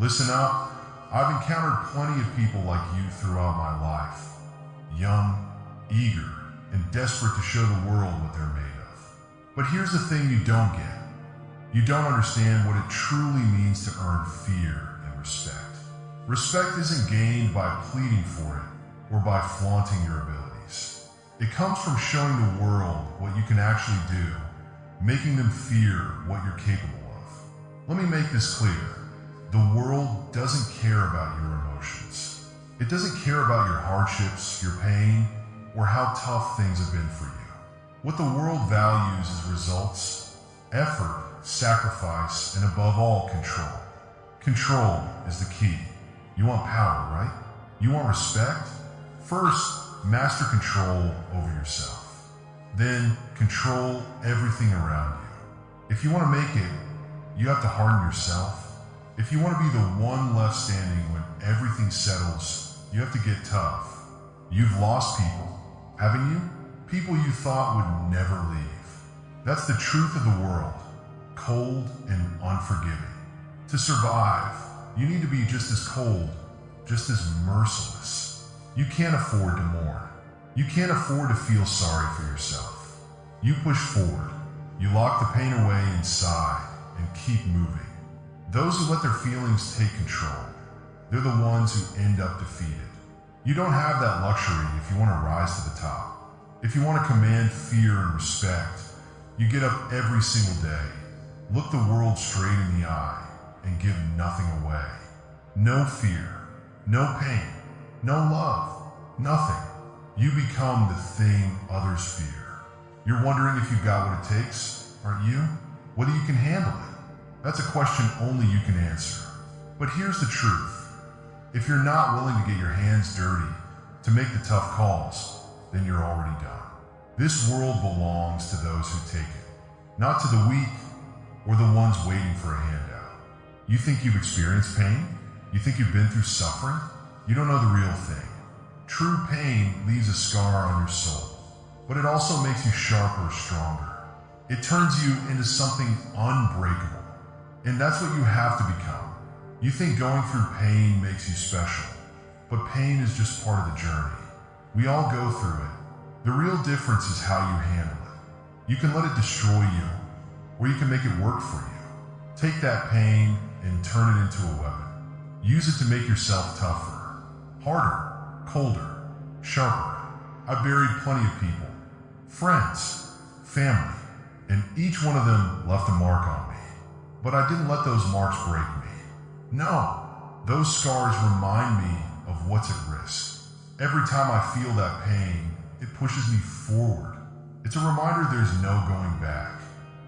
Listen up, I've encountered plenty of people like you throughout my life. Young, eager, and desperate to show the world what they're made of. But here's the thing you don't get. You don't understand what it truly means to earn fear and respect. Respect isn't gained by pleading for it or by flaunting your abilities. It comes from showing the world what you can actually do, making them fear what you're capable of. Let me make this clear. The world doesn't care about your emotions. It doesn't care about your hardships, your pain, or how tough things have been for you. What the world values is results, effort, sacrifice, and above all, control. Control is the key. You want power, right? You want respect? First, master control over yourself. Then, control everything around you. If you want to make it, you have to harden yourself. If you want to be the one left standing when everything settles, you have to get tough. You've lost people, haven't you? People you thought would never leave. That's the truth of the world, cold and unforgiving. To survive, you need to be just as cold, just as merciless. You can't afford to mourn. You can't afford to feel sorry for yourself. You push forward. You lock the pain away inside and keep moving. Those who let their feelings take control, they're the ones who end up defeated. You don't have that luxury if you want to rise to the top. If you want to command fear and respect, you get up every single day, look the world straight in the eye, and give nothing away. No fear, no pain, no love, nothing. You become the thing others fear. You're wondering if you've got what it takes, aren't you? Whether you can handle it. That's a question only you can answer. But here's the truth. If you're not willing to get your hands dirty, to make the tough calls, then you're already done. This world belongs to those who take it, not to the weak or the ones waiting for a handout. You think you've experienced pain? You think you've been through suffering? You don't know the real thing. True pain leaves a scar on your soul, but it also makes you sharper, stronger. It turns you into something unbreakable. And that's what you have to become. You think going through pain makes you special, but pain is just part of the journey. We all go through it. The real difference is how you handle it. You can let it destroy you, or you can make it work for you. Take that pain and turn it into a weapon. Use it to make yourself tougher, harder, colder, sharper. I've buried plenty of people, friends, family, and each one of them left a mark on me. But I didn't let those marks break me. No, those scars remind me of what's at risk. Every time I feel that pain, it pushes me forward. It's a reminder there's no going back.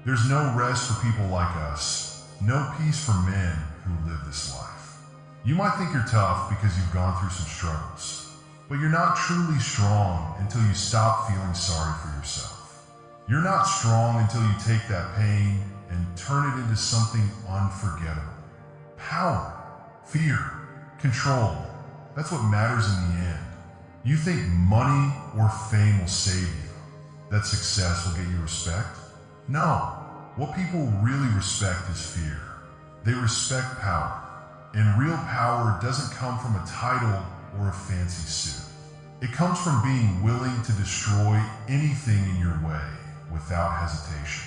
There's no rest for people like us, no peace for men who live this life. You might think you're tough because you've gone through some struggles, but you're not truly strong until you stop feeling sorry for yourself. You're not strong until you take that pain and turn it into something unforgettable. Power, fear, control, that's what matters in the end. You think money or fame will save you, that success will get you respect? No, what people really respect is fear. They respect power, and real power doesn't come from a title or a fancy suit. It comes from being willing to destroy anything in your way without hesitation.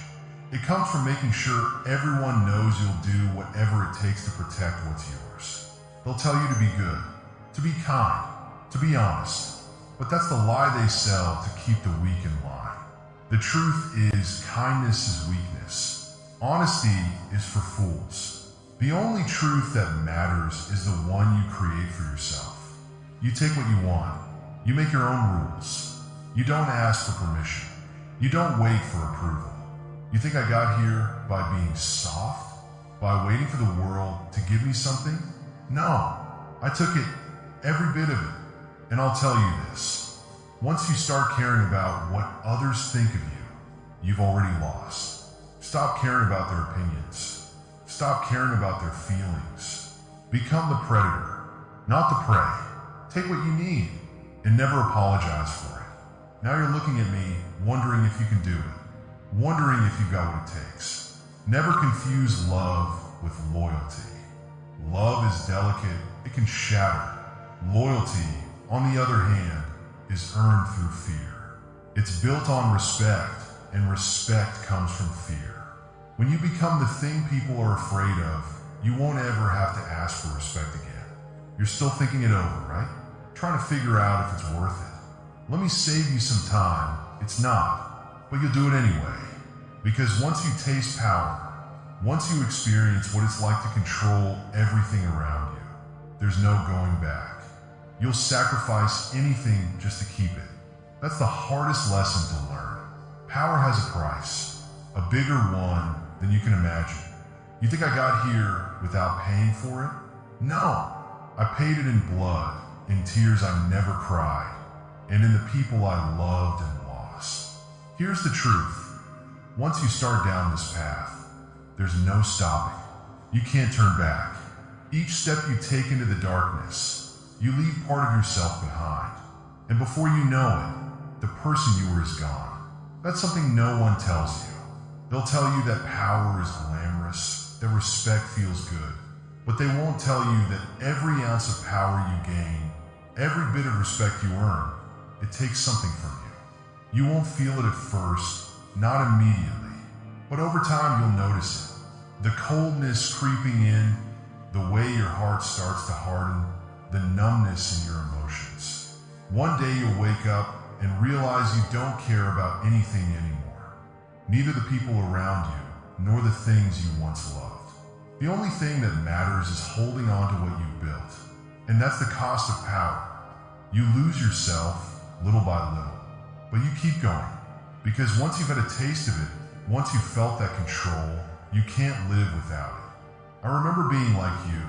It comes from making sure everyone knows you'll do whatever it takes to protect what's yours. They'll tell you to be good, to be kind, to be honest, but that's the lie they sell to keep the weak in line. The truth is, kindness is weakness. Honesty is for fools. The only truth that matters is the one you create for yourself. You take what you want. You make your own rules. You don't ask for permission. You don't wait for approval. You think I got here by being soft? By waiting for the world to give me something? No, I took it, every bit of it. And I'll tell you this, once you start caring about what others think of you, you've already lost. Stop caring about their opinions. Stop caring about their feelings. Become the predator, not the prey. Take what you need and never apologize for it. Now you're looking at me, wondering if you can do it. Wondering if you've got what it takes. Never confuse love with loyalty. Love is delicate, it can shatter. Loyalty, on the other hand, is earned through fear. It's built on respect, and respect comes from fear. When you become the thing people are afraid of, you won't ever have to ask for respect again. You're still thinking it over, right? Trying to figure out if it's worth it. Let me save you some time. It's not, but you'll do it anyway. Because once you taste power, once you experience what it's like to control everything around you, there's no going back. You'll sacrifice anything just to keep it. That's the hardest lesson to learn. Power has a price, a bigger one than you can imagine. You think I got here without paying for it? No, I paid it in blood, in tears I never cried, and in the people I loved and lost. Here's the truth. Once you start down this path, there's no stopping. You can't turn back. Each step you take into the darkness, you leave part of yourself behind. And before you know it, the person you were is gone. That's something no one tells you. They'll tell you that power is glamorous, that respect feels good. But they won't tell you that every ounce of power you gain, every bit of respect you earn, it takes something from you. You won't feel it at first, not immediately, but over time you'll notice it. The coldness creeping in, the way your heart starts to harden, the numbness in your emotions. One day you'll wake up and realize you don't care about anything anymore. Neither the people around you, nor the things you once loved. The only thing that matters is holding on to what you built. And that's the cost of power. You lose yourself little by little, but you keep going. Because once you've had a taste of it, once you've felt that control, you can't live without it. I remember being like you,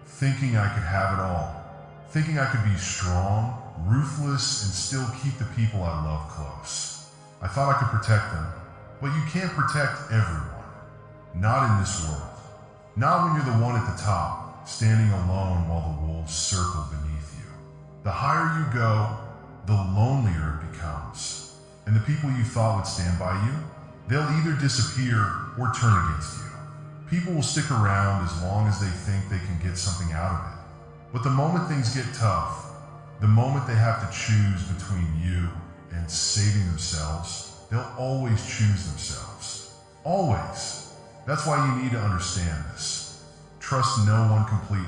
thinking I could have it all, thinking I could be strong, ruthless, and still keep the people I love close. I thought I could protect them, but you can't protect everyone. Not in this world. Not when you're the one at the top, standing alone while the wolves circle beneath you. The higher you go, the lonelier it becomes. And the people you thought would stand by you, they'll either disappear or turn against you. People will stick around as long as they think they can get something out of it. But the moment things get tough, the moment they have to choose between you and saving themselves, they'll always choose themselves. Always. That's why you need to understand this. Trust no one completely.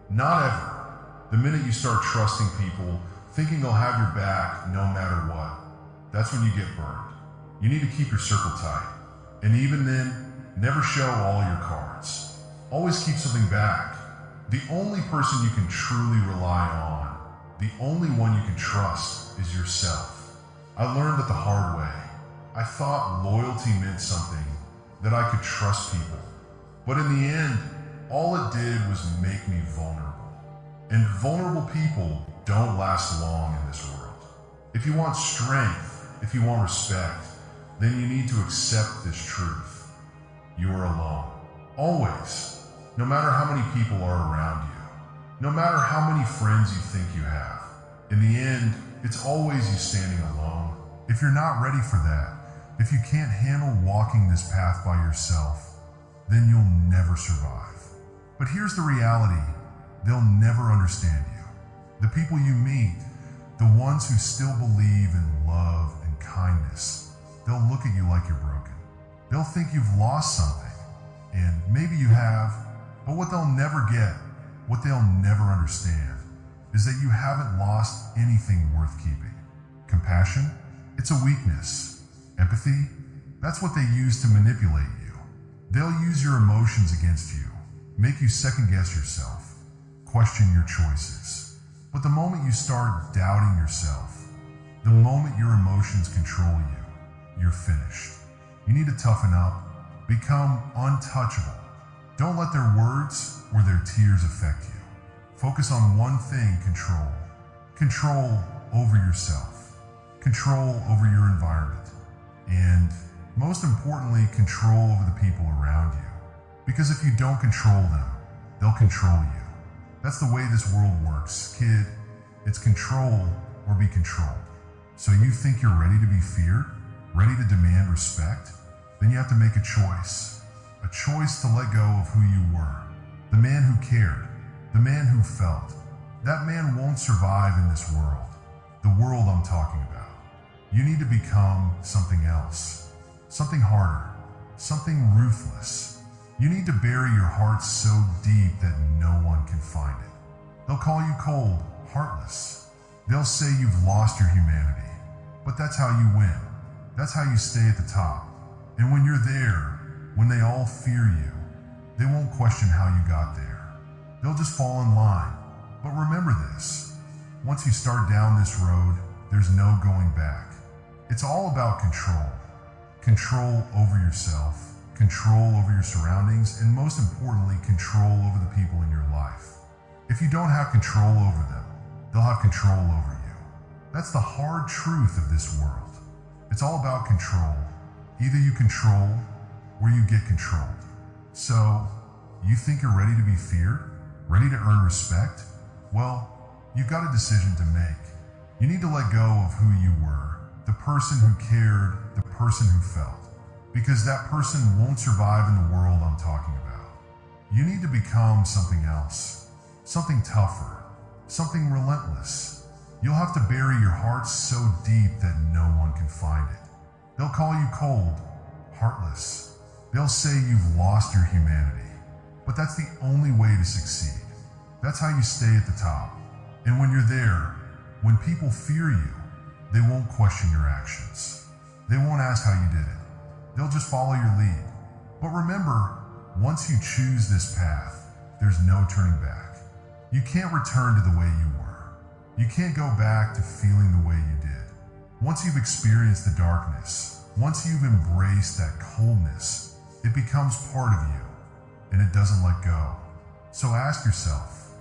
Not ever. The minute you start trusting people, thinking they'll have your back no matter what, that's when you get burned. You need to keep your circle tight. And even then, never show all your cards. Always keep something back. The only person you can truly rely on, the only one you can trust, is yourself. I learned it the hard way. I thought loyalty meant something, that I could trust people. But in the end, all it did was make me vulnerable. And vulnerable people don't last long in this world. If you want strength, if you want respect, then you need to accept this truth. You are alone. Always. No matter how many people are around you. No matter how many friends you think you have. In the end, it's always you standing alone. If you're not ready for that, if you can't handle walking this path by yourself, then you'll never survive. But here's the reality. They'll never understand you. The people you meet, the ones who still believe in love and kindness, they'll look at you like you're broken. They'll think you've lost something, and maybe you have, but what they'll never get, what they'll never understand, is that you haven't lost anything worth keeping. Compassion? It's a weakness. Empathy? That's what they use to manipulate you. They'll use your emotions against you, make you second-guess yourself, question your choices. But the moment you start doubting yourself, the moment your emotions control you, you're finished. You need to toughen up, become untouchable. Don't let their words or their tears affect you. Focus on one thing: control. Control over yourself. Control over your environment. And most importantly, control over the people around you. Because if you don't control them, they'll control you. That's the way this world works, kid. It's control or be controlled. So you think you're ready to be feared? Ready to demand respect? Then you have to make a choice. A choice to let go of who you were. The man who cared. The man who felt. That man won't survive in this world. The world I'm talking about. You need to become something else. Something harder. Something ruthless. You need to bury your heart so deep that no one can find it. They'll call you cold, heartless. They'll say you've lost your humanity. But that's how you win. That's how you stay at the top. And when you're there, when they all fear you, they won't question how you got there. They'll just fall in line. But remember this, once you start down this road, there's no going back. It's all about control. Control over yourself, control over your surroundings, and most importantly, control over the people in your life. If you don't have control over them, they'll have control over you. That's the hard truth of this world. It's all about control. Either you control or you get controlled. So, you think you're ready to be feared? Ready to earn respect? Well, you've got a decision to make. You need to let go of who you were, the person who cared, the person who felt. Because that person won't survive in the world I'm talking about. You need to become something else. Something tougher. Something relentless. You'll have to bury your heart so deep that no one can find it. They'll call you cold, heartless. They'll say you've lost your humanity. But that's the only way to succeed. That's how you stay at the top. And when you're there, when people fear you, they won't question your actions. They won't ask how you did it. They'll just follow your lead. But remember, once you choose this path, there's no turning back. You can't return to the way you were. You can't go back to feeling the way you did. Once you've experienced the darkness, once you've embraced that coldness, it becomes part of you, and it doesn't let go. So ask yourself,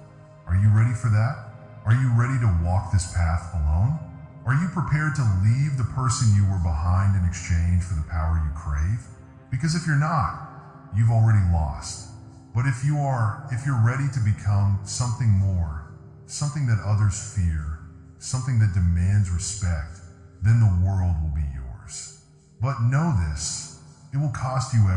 are you ready for that? Are you ready to walk this path alone? Are you prepared to leave the person you were behind in exchange for the power you crave? Because if you're not, you've already lost. But if you're ready to become something more, something that others fear, something that demands respect, then the world will be yours. But know this, it will cost you everything.